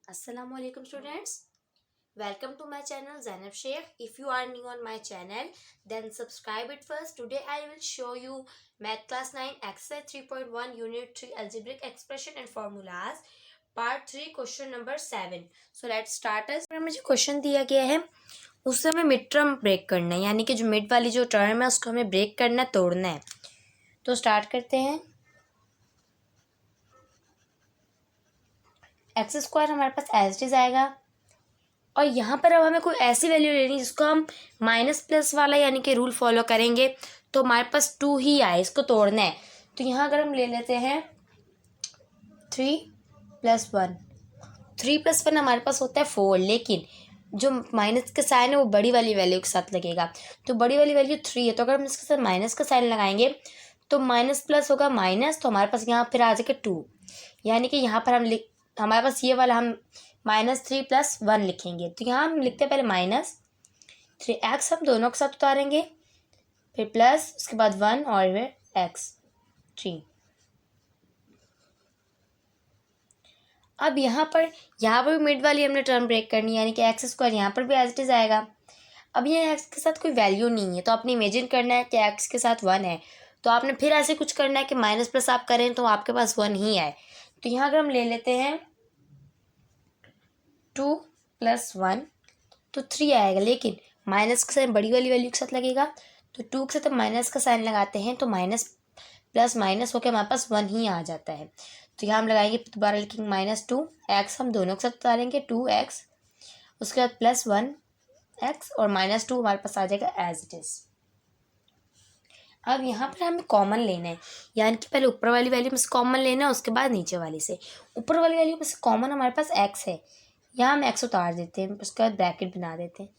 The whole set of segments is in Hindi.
Assalamualaikum students. Welcome to my channel Zainab Sheikh. If you are new on my channel, then subscribe it first. Today I will show you Math Class 9 Exercise 3.1 Unit 3 Algebraic Expression and Formulas Part 3 Question number 7. So let's start us. मुझे क्वेश्चन दिया गया है उससे हमें मिड टर्म ब्रेक करना है, यानी कि जो मिड वाली जो टर्म है उसको हमें ब्रेक करना है, तोड़ना है. तो स्टार्ट करते हैं. एक्स स्क्वायर हमारे पास एज इट इज आएगा और यहाँ पर अब हमें कोई ऐसी वैल्यू लेनी है जिसको हम माइनस प्लस वाला यानी कि रूल फॉलो करेंगे तो हमारे पास 2 ही आए, इसको तोड़ना है. तो यहाँ अगर हम ले लेते हैं 3+1, 3+1 हमारे पास होता है 4, लेकिन जो माइनस का साइन है वो बड़ी वाली वैल्यू के साथ लगेगा. तो बड़ी वाली वैल्यू 3 है, तो अगर हम इसके साथ माइनस का साइन लगाएंगे तो माइनस प्लस होगा माइनस, तो हमारे पास यहाँ फिर आ जाएगा 2, यानी कि यहाँ पर हमारे पास ये वाला हम -3+1 लिखेंगे. तो यहाँ हम लिखते हैं पहले -3x, हम दोनों के साथ उतारेंगे, फिर प्लस, उसके बाद 1 और फिर x 3. अब यहाँ पर भी मिड वाली हमने टर्म ब्रेक करनी है, यानी कि एक्स स्क्वायर यहाँ पर भी एज इट इज आएगा. अब ये एक्स के साथ कोई वैल्यू नहीं है तो आपने इमेजिन करना है कि एक्स के साथ 1 है, तो आपने फिर ऐसे कुछ करना है कि माइनस प्लस आप करें तो आपके पास 1 ही आए. तो यहाँ अगर हम ले लेते हैं 2+1 तो 3 आएगा, लेकिन माइनस का साइन बड़ी वाली वैल्यू के साथ लगेगा, तो 2 के साथ हम माइनस का साइन लगाते हैं तो माइनस प्लस माइनस होकर हमारे पास 1 ही आ जाता है. तो यहाँ हम लगाएंगे, दोबारा लिखेंगे -2x, हम दोनों के साथ उतारेंगे 2x, उसके बाद +1x और -2 हमारे पास आ जाएगा एज इट इज. अब यहाँ पर हमें कॉमन लेना है, यानी कि पहले ऊपर वाली वैल्यू में से कॉमन लेना है, उसके बाद नीचे वाली से. ऊपर वाली वैल्यू में से कॉमन हमारे पास x है, यहाँ हम x उतार देते हैं, उसके बाद ब्रैकेट बना देते हैं.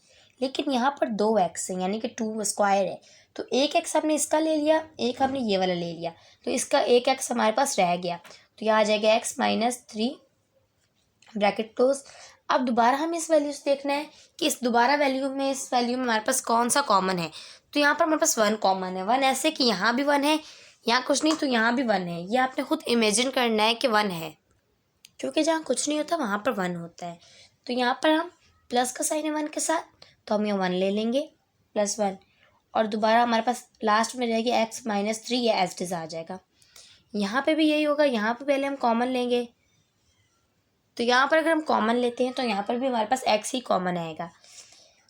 लेकिन यहाँ पर 2x है, यानी कि 2 स्क्वायर है, तो एक x हमने इसका ले लिया, एक हमने ये वाला ले लिया, तो इसका एक x हमारे पास रह गया. तो यहाँ आ जाएगा x -3 ब्रैकेट क्लोज. अब दोबारा हमें इस वैल्यू से देखना है कि इस वैल्यू में हमारे पास कौन सा कॉमन है. तो यहाँ पर हमारे पास 1 कॉमन है. 1 ऐसे कि यहाँ भी 1 है, यहाँ कुछ नहीं तो यहाँ भी 1 है. ये आपने खुद इमेजिन करना है कि 1 है, क्योंकि जहाँ कुछ नहीं होता वहाँ पर 1 होता है. तो यहाँ पर हम प्लस का साइन है 1 के साथ, तो हम ये 1 ले लेंगे +1, और दोबारा हमारे पास लास्ट में रहेगी x -3, ये एज इट इज आ जाएगा. यहाँ पे भी यही होगा, यहाँ पे पहले हम कॉमन लेंगे, तो यहाँ पर अगर हम कॉमन लेते हैं तो यहाँ पर भी हमारे पास x ही कॉमन आएगा.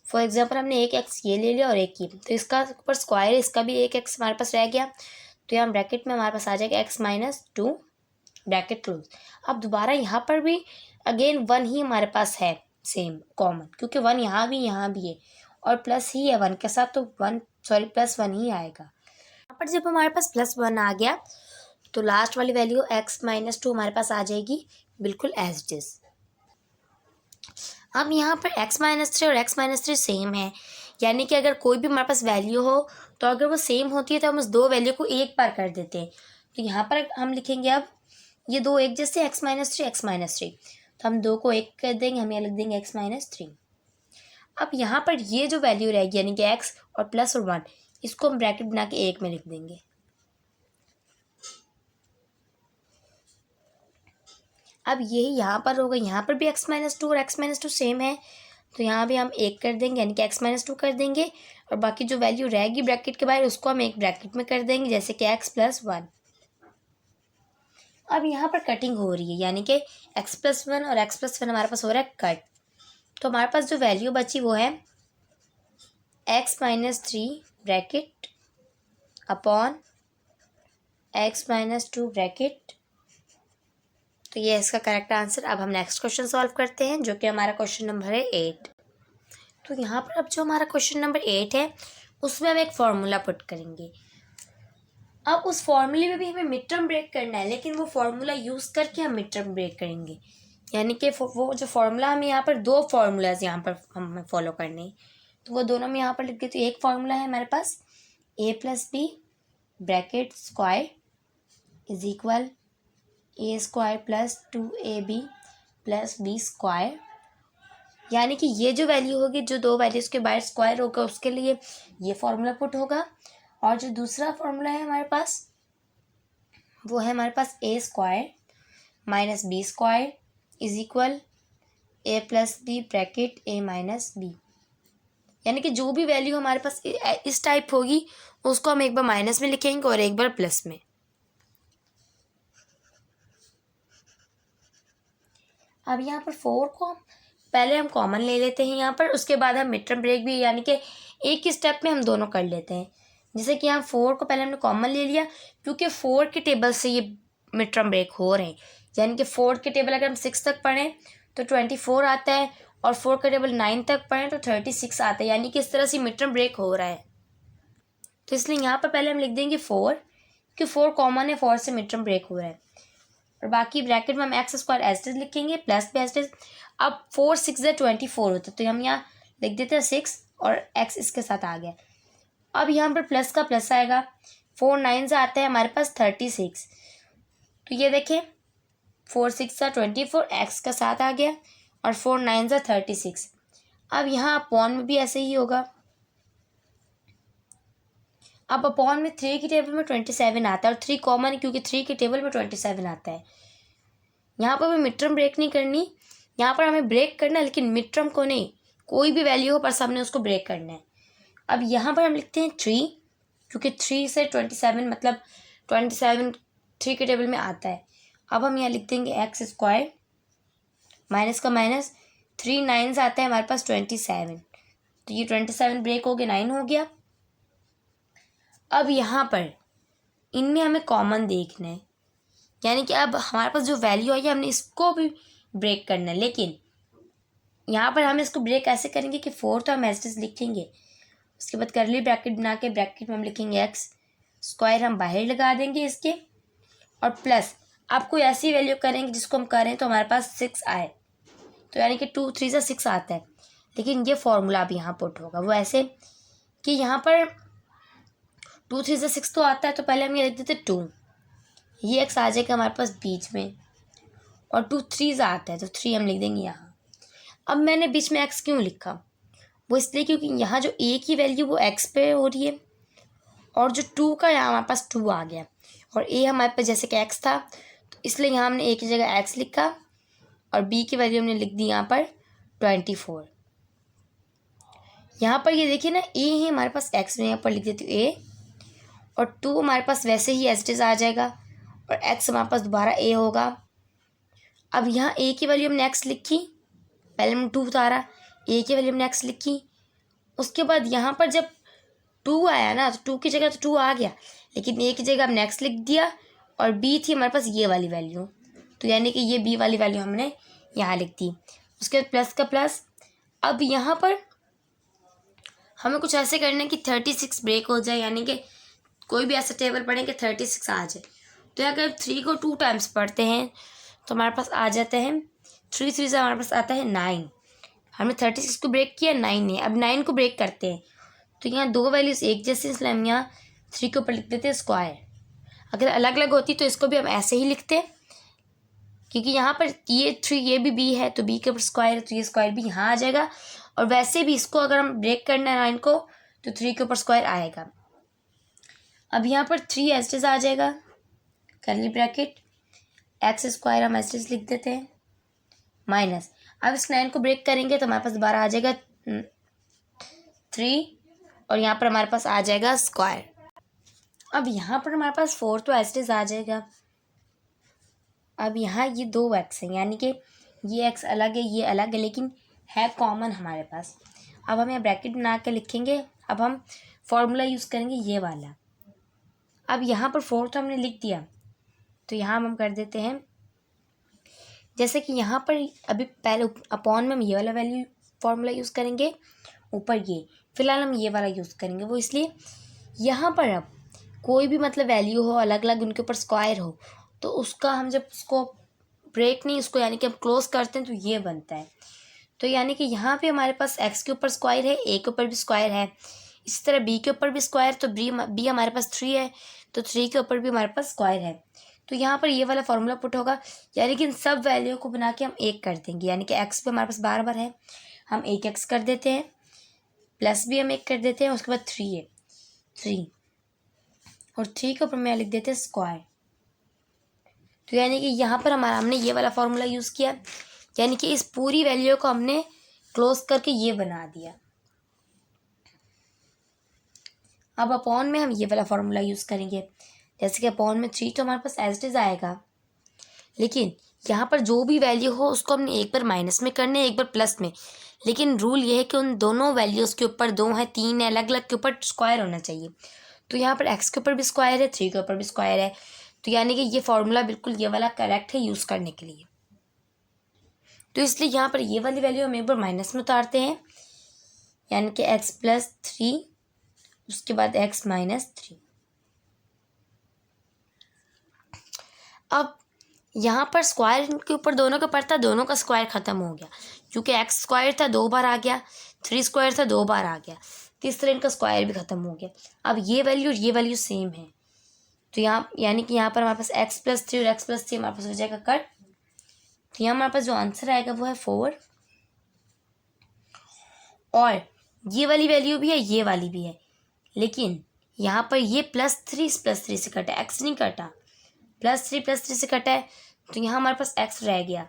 फॉर एग्जाम्पल हमने एक x ये ले लिया और एक ये, तो इसका ऊपर स्क्वायर है, इसका भी एक x हमारे पास रह गया. तो यहाँ ब्रैकेट में हमारे पास आ जाएगा x -2 ब्रैकेट क्लोज. अब दोबारा यहाँ पर भी अगेन 1 ही हमारे पास है सेम कॉमन, क्योंकि 1 यहाँ भी है और प्लस ही है 1 के साथ, तो +1 ही आएगा. यहाँ पर जब हमारे पास +1 आ गया तो लास्ट वाली वैल्यू x -2 हमारे पास आ जाएगी बिल्कुल एज इट इज. अब यहाँ पर x -3 और x -3 सेम है, यानी कि अगर कोई भी हमारे पास वैल्यू हो तो अगर वो सेम होती है तो हम उस दो वैल्यू को एक बार कर देते हैं. तो यहाँ पर हम लिखेंगे, अब ये दो एक जैसे x -3, तो हम दो को एक कर देंगे, हम यहाँ लिख देंगे x -3. अब यहाँ पर ये जो वैल्यू रहेगी यानी कि x और प्लस और 1, इसको हम ब्रैकेट बना के एक में लिख देंगे. अब यही यहाँ पर होगा, यहाँ पर भी x -2 और x -2 सेम है, तो यहाँ भी हम एक कर देंगे, यानी कि x -2 कर देंगे, और बाकी जो वैल्यू रहेगी ब्रैकेट के बाहर उसको हम एक ब्रैकेट में कर देंगे, जैसे कि x +1. अब यहाँ पर कटिंग हो रही है, यानी कि x +1 और x +1 हमारे पास हो रहा है कट. तो हमारे पास जो वैल्यू बची वो है x -3 bracket upon x -2 bracket. तो ये इसका करेक्ट आंसर. अब हम नेक्स्ट क्वेश्चन सॉल्व करते हैं, जो कि हमारा क्वेश्चन नंबर है 8. तो यहाँ पर अब जो हमारा क्वेश्चन नंबर 8 है उसमें हम एक फार्मूला पुट करेंगे. अब उस फार्मूले में भी हमें मिड टर्म ब्रेक करना है, लेकिन वो फार्मूला यूज़ करके हम मिड टर्म ब्रेक करेंगे, यानी कि वो जो फार्मूला हमें यहाँ पर दो फार्मूलाज यहाँ पर हमें फॉलो करने हैं, तो वो दोनों में यहाँ पर लिख देते. तो एक फार्मूला है हमारे पास a + b bracket square is equal a² + 2ab + b square, यानी कि ये जो वैल्यू होगी, जो दो वैल्यूज़ के बाहर स्क्वायर होगा उसके लिए ये फार्मूला पुट होगा. और जो दूसरा फार्मूला है हमारे पास वो है हमारे पास a² - b² is equal a plus b bracket a minus b, यानी कि जो भी वैल्यू हमारे पास इस टाइप होगी उसको हम एक बार माइनस में लिखेंगे और एक बार प्लस में। अब यहाँ पर 4 को पहले हम कॉमन ले लेते हैं यहाँ पर, उसके बाद हम मिड टर्म ब्रेक भी यानी कि एक ही स्टेप में हम दोनों कर लेते हैं। जैसे कि यहाँ 4 को पहले हमने कॉमन ले लिया, क्योंकि 4 के टेबल से ये मिड टर्म ब्रेक हो रहे हैं, यानी कि 4 के टेबल अगर हम 6 तक पढ़ें तो 24 आता है, और 4 का टेबल 9 तक पढ़ें तो 36 आता है, यानी कि इस तरह से मिड टर्म ब्रेक हो रहा है। तो इसलिए यहाँ पर पहले हम लिख देंगे 4, कि 4 कॉमन है, 4 से मिड टर्म ब्रेक हो रहा है, और बाकी ब्रैकेट में हम x square as it is लिखेंगे प्लस भी एज इट इज। अब 4 6 24 होता है, तो हम यहाँ लिख देते हैं 6 और एक्स इसके साथ आ गया। अब यहाँ पर प्लस का प्लस आएगा, 4 9 से आता है हमारे पास 36, तो ये देखें 4 6 24 एक्स का साथ आ गया, और 4 9 36। अब यहाँ अपॉन में भी ऐसे ही होगा। अब अपॉन में 3 की टेबल में 27 आता है, और 3 कॉमन है क्योंकि 3 की टेबल में 27 आता है। यहाँ पर हमें मिड टर्म ब्रेक नहीं करनी, यहाँ पर हमें ब्रेक करना है, लेकिन मिड टर्म को नहीं, कोई भी वैल्यू हो पर हमने उसको ब्रेक करना है। अब यहाँ पर हम लिखते हैं 3, क्योंकि 3 से 27 मतलब 27 3 के टेबल में आता है। अब हम यहाँ लिख देंगे एक्स स्क्वायर, माइनस का माइनस, 3 9 से आता है हमारे पास 27, तो ये 27 ब्रेक हो गया, 9 हो गया। अब यहाँ पर इनमें हमें कॉमन देखना है, यानी कि अब हमारे पास जो वैल्यू आई है हमने इसको भी ब्रेक करना है, लेकिन यहाँ पर हम इसको ब्रेक ऐसे करेंगे कि 4 तो हम एज लिखेंगे, उसके बाद करली ब्रैकेट बना के ब्रैकेट में हम लिखेंगे एक्स स्क्वायर, हम बाहर लगा देंगे इसके, और प्लस आप कोई ऐसी वैल्यू करेंगे जिसको हम करें तो हमारे पास 6 आए, तो यानी कि 2 3 से 6 आता है। लेकिन ये फॉर्मूला अब यहाँ पुट होगा वो ऐसे कि यहाँ पर 2 3 से 6 तो आता है, तो पहले हम ये लिख देते 2, ये एक्स आ जाएगा हमारे पास बीच में, और 2 3 से आता है तो 3 हम लिख देंगे यहाँ। अब मैंने बीच में एक्स क्यों लिखा, वो इसलिए क्योंकि यहाँ जो ए की वैल्यू वो एक्स पे हो रही है, और जो 2 का यहाँ हमारे पास 2 आ गया, और ए हमारे पास जैसे कि एक्स था, तो इसलिए यहाँ हमने ए की जगह एक्स लिखा, और बी की वैल्यू हमने लिख दी यहाँ पर 24। यहाँ पर ये देखिए ना, ए है हमारे पास एक्स में, यहाँ पर लिख देती हूँ ए, और 2 हमारे पास वैसे ही एज इट इज आ जाएगा, और एक्स हमारे पास दोबारा ए होगा। अब यहाँ ए की वैल्यू हमने एक्स लिखी, पहले हमने 2 उतारा, ए की वैल्यू हमने एक्स लिखी, उसके बाद यहाँ पर जब 2 आया ना तो 2 की जगह तो 2 आ गया, लेकिन ए की जगह हमने एक्स लिख दिया, और बी थी हमारे पास ये वाली वैल्यू, तो यानी कि ये बी वाली वैल्यू हमने यहाँ लिख दी। उसके बाद प्लस का प्लस। अब यहाँ पर हमें कुछ ऐसे करना है कि 36 ब्रेक हो जाए, यानी कि कोई भी ऐसा टेबल पढ़ें कि 36 आ जाए। तो अगर 3 को 2 टाइम्स पढ़ते हैं तो हमारे पास आ जाते हैं 3 3 से हमारे पास आता है 9। हमने 36 को ब्रेक किया, 9 ने, अब 9 को ब्रेक करते हैं, तो यहाँ 2 वैल्यूज़ एक जैसे, इसलिए हम यहाँ 3 के ऊपर लिख देते हैं स्क्वायर। अगर अलग अलग होती तो इसको भी हम ऐसे ही लिखते, क्योंकि यहाँ पर ये 3 ये भी बी है तो बी के ऊपर स्क्वायर है, तो ये स्क्वायर भी यहाँ आ जाएगा, और वैसे भी इसको अगर हम ब्रेक करना है 9 को तो 3 के ऊपर स्क्वायर आएगा। अब यहाँ पर 3 एज इट इज आ जाएगा, कर्ली ब्रैकेट, एक्स स्क्वायर हम एज इट इज लिख देते हैं, माइनस, अब इस 9 को ब्रेक करेंगे तो हमारे पास दोबारा आ जाएगा 3, और यहाँ पर हमारे पास आ जाएगा स्क्वायर। अब यहाँ पर हमारे पास 4 तो एज इट इज आ जाएगा। अब यहाँ ये 2 एक्स हैं, यानी कि ये एक्स अलग है ये अलग है, लेकिन है कॉमन हमारे पास। अब हम यहाँ ब्रैकेट बना के लिखेंगे, अब हम फॉर्मूला यूज़ करेंगे ये वाला। अब यहाँ पर 4 तो हमने लिख दिया, तो यहाँ हम कर देते हैं, जैसे कि यहाँ पर अभी पहले अपॉन में हम ये वाला वैल्यू फॉर्मूला यूज़ करेंगे, ऊपर ये फिलहाल हम ये वाला यूज़ करेंगे। वो इसलिए यहाँ पर अब कोई भी मतलब वैल्यू हो अलग अलग उनके ऊपर स्क्वायर हो, तो उसका हम जब उसको ब्रेक नहीं, उसको यानी कि हम क्लोज करते हैं तो ये बनता है। तो यानी कि यहाँ पे हमारे पास एक्स के ऊपर स्क्वायर है, ए के ऊपर भी स्क्वायर है, इसी तरह बी के ऊपर भी स्क्वायर, तो बी हमारे पास 3 है तो 3 के ऊपर भी हमारे पास स्क्वायर है। तो यहाँ पर ये वाला फॉर्मूला पुट होगा, यानी कि इन सब वैल्यू को बना के हम एक कर देंगे, यानी कि एक्स पे हमारे पास बार बार है, हम एक एक्स कर देते हैं, प्लस भी हम एक कर देते हैं, उसके बाद 3 है 3, और 3 के ऊपर में लिख देते हैं स्क्वायर। तो यानी कि यहाँ पर हमने ये वाला फॉर्मूला यूज़ किया, यानी कि इस पूरी वैल्यू को हमने क्लोज करके ये बना दिया। अब अपॉन में हम ये वाला फॉर्मूला यूज़ करेंगे, जैसे कि अपॉन में 3 तो हमारे पास एज इट इज आएगा, लेकिन यहाँ पर जो भी वैल्यू हो उसको हमने एक बार माइनस में करना है, एक बार प्लस में। लेकिन रूल ये है कि उन दोनों वैल्यूज़ के ऊपर 2 है 3 है अलग अलग के ऊपर स्क्वायर होना चाहिए। तो यहाँ पर x के ऊपर भी स्क्वायर है, 3 के ऊपर भी स्क्वायर है, तो यानी कि ये फॉर्मूला बिल्कुल ये वाला करेक्ट है यूज़ करने के लिए। तो इसलिए यहाँ पर ये वाली वैल्यू हम एक बार माइनस में उतारते हैं, यानी कि x+3 उसके बाद x-3। अब यहाँ पर स्क्वायर के ऊपर दोनों के ऊपर था, दोनों का स्क्वायर ख़त्म हो गया, क्योंकि x स्क्वायर था 2 बार आ गया, 3 स्क्वायर था 2 बार आ गया, तो इस तरह इनका स्क्वायर भी ख़त्म हो गया। अब ये वैल्यू सेम है, तो यहाँ यानी कि यहाँ पर हमारे पास x+3 और x+3 हमारे पास हो जाएगा कट। तो यहाँ हमारे पास जो आंसर आएगा वो है 4, और ये वाली वैल्यू भी है, ये वाली भी है, लेकिन यहाँ पर ये +3 इस +3 से कटा है, x नहीं कटा, +3 से कटा है, तो यहाँ हमारे पास x रह गया।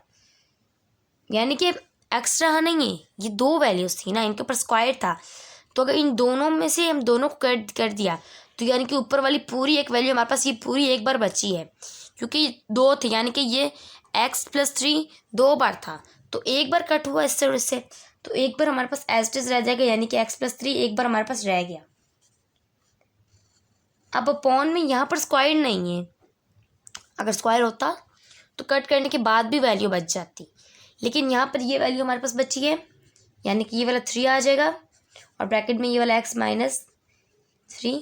यानी कि x रहा नहीं है, ये 2 वैल्यूज़ थी ना, इनके ऊपर स्क्वायर था, तो अगर इन दोनों में से हम दोनों को कट कर दिया तो यानी कि ऊपर वाली पूरी एक वैल्यू हमारे पास ये पूरी एक बार बची है, क्योंकि 2 थे, यानी कि ये x+3 2 बार था, तो एक बार कट हुआ इससे और इससे, तो एक बार हमारे पास एज इट इज रह जाएगा, यानी कि x+3 एक बार हमारे पास रह गया। अब अपॉन में यहाँ पर स्क्वायर नहीं है, अगर स्क्वायर होता तो कट करने के बाद भी वैल्यू बच जाती, लेकिन यहाँ पर ये वैल्यू हमारे पास बची है, यानी कि ये वाला 3 आ जाएगा और ब्रैकेट में ये वाला x-3,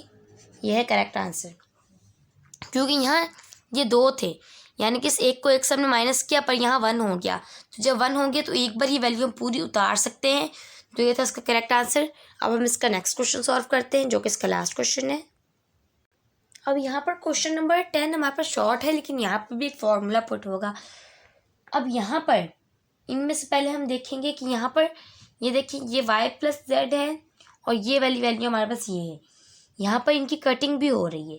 ये है करेक्ट आंसर। क्योंकि यहाँ ये 2 थे, यानी कि इस एक को एक से हमने माइनस किया, पर यहाँ 1 हो गया, तो जब 1 हो गया तो एक बार ही वैल्यू हम पूरी उतार सकते हैं, तो ये था इसका करेक्ट आंसर। अब हम इसका नेक्स्ट क्वेश्चन सॉल्व करते हैं, जो कि इसका लास्ट क्वेश्चन है। अब यहाँ पर क्वेश्चन नंबर 10 हमारे पास शॉर्ट है, लेकिन यहाँ पर भी एक फॉर्मूला पुट होगा। अब यहाँ पर इनमें से पहले हम देखेंगे कि यहाँ पर ये देखिए, ये y+z है और ये वाली वैल्यू हमारे पास ये है। यहाँ पर इनकी कटिंग भी हो रही है,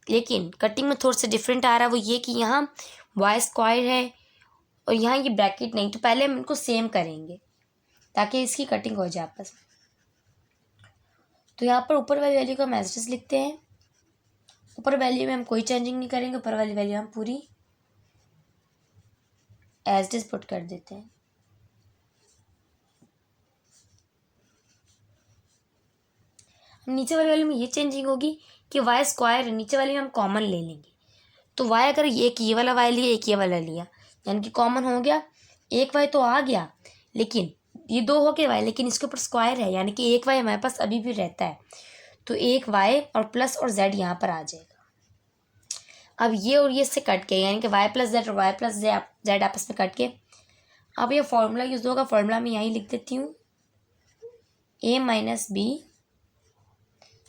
लेकिन कटिंग में थोड़ा सा डिफरेंट आ रहा है, वो ये कि यहाँ y स्क्वायर है और यहाँ ये ब्रैकेट नहीं, तो पहले हम इनको सेम करेंगे ताकि इसकी कटिंग हो जाए आपस में। तो यहाँ पर ऊपर वाली वैल्यू का मैसेज लिखते हैं, ऊपर वैल्यू में हम कोई चेंजिंग नहीं करेंगे, ऊपर वाली वैल्यू हम पूरी एज इट इज पुट कर देते हैं। नीचे वाली वैल्यू में ये चेंजिंग होगी कि y स्क्वायर नीचे वाली में हम कॉमन ले लेंगे, तो y अगर एक ये वाला y लिया एक ये वाला लिया, यानी कि कॉमन हो गया, एक y तो आ गया, लेकिन ये 2 हो गए y, लेकिन इसके ऊपर स्क्वायर है, यानी कि एक y हमारे पास अभी भी रहता है, तो एक y और प्लस और z यहाँ पर आ जाएगा। अब ये और ये इससे कट के, यानी कि y+z और y+z आपस में कट के, अब ये फॉर्मूला यूज़ होगा, फॉर्मूला मैं यहीं लिख देती हूँ, a-b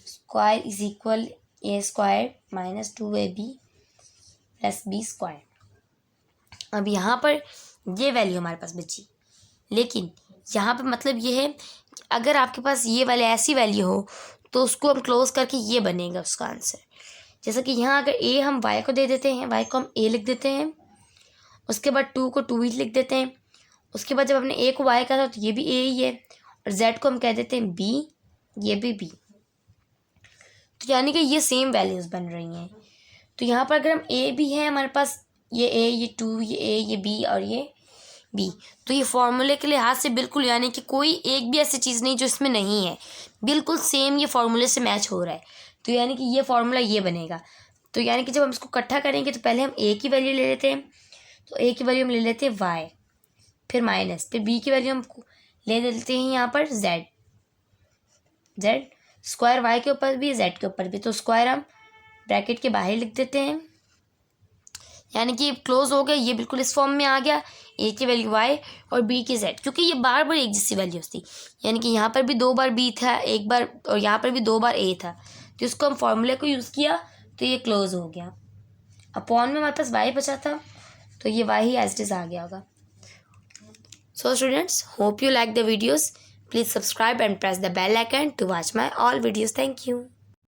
square is equal a square -2ab + b square. अब यहाँ पर ये वैल्यू हमारे पास बची, लेकिन यहाँ पे मतलब ये है कि अगर आपके पास ये वाले ऐसी वैल्यू हो तो उसको हम क्लोज करके ये बनेगा उसका आंसर। जैसा कि यहाँ अगर a हम y को दे देते हैं, y को हम a लिख देते हैं, उसके बाद 2 को 2 ही लिख देते हैं, उसके बाद जब हमने a को y कहा था तो ये भी a ही है, और z को हम कह देते हैं b, ये भी b, तो यानी कि ये सेम वैल्यूज़ बन रही हैं। तो यहाँ पर अगर हम a भी है हमारे पास, ये a, ये 2, ये a, ये b और ये b, तो ये फॉर्मूले के लिहाज से बिल्कुल, यानी कि कोई एक भी ऐसी चीज़ नहीं जो इसमें नहीं है, बिल्कुल सेम ये फॉर्मूले से मैच हो रहा है, तो यानी कि ये फॉर्मूला ये बनेगा। तो यानी कि जब हम इसको इकट्ठा करेंगे तो पहले हम a की वैल्यू ले लेते हैं, तो a की वैल्यू हम ले लेते हैं y, फिर माइनस, फिर b की वैल्यू हम ले लेते हैं यहाँ पर z स्क्वायर, y के ऊपर भी z के ऊपर भी, तो स्क्वायर हम ब्रैकेट के बाहर लिख देते हैं, यानी कि क्लोज हो गया, ये बिल्कुल इस फॉर्म में आ गया, a की वैल्यू y और b की z, क्योंकि ये बार बार एक जैसी वैल्यूज थी, यानी कि यहाँ पर भी 2 बार b था एक बार, और यहाँ पर भी 2 बार a था, तो इसको हम फॉर्मूले को यूज़ किया तो ये क्लोज हो गया। अपॉन में हमारे पास y बचा था, तो ये y ही एज इट इज आ गया होगा। So students, hope you like the videos. Please subscribe and press the bell icon to watch my all videos. Thank you.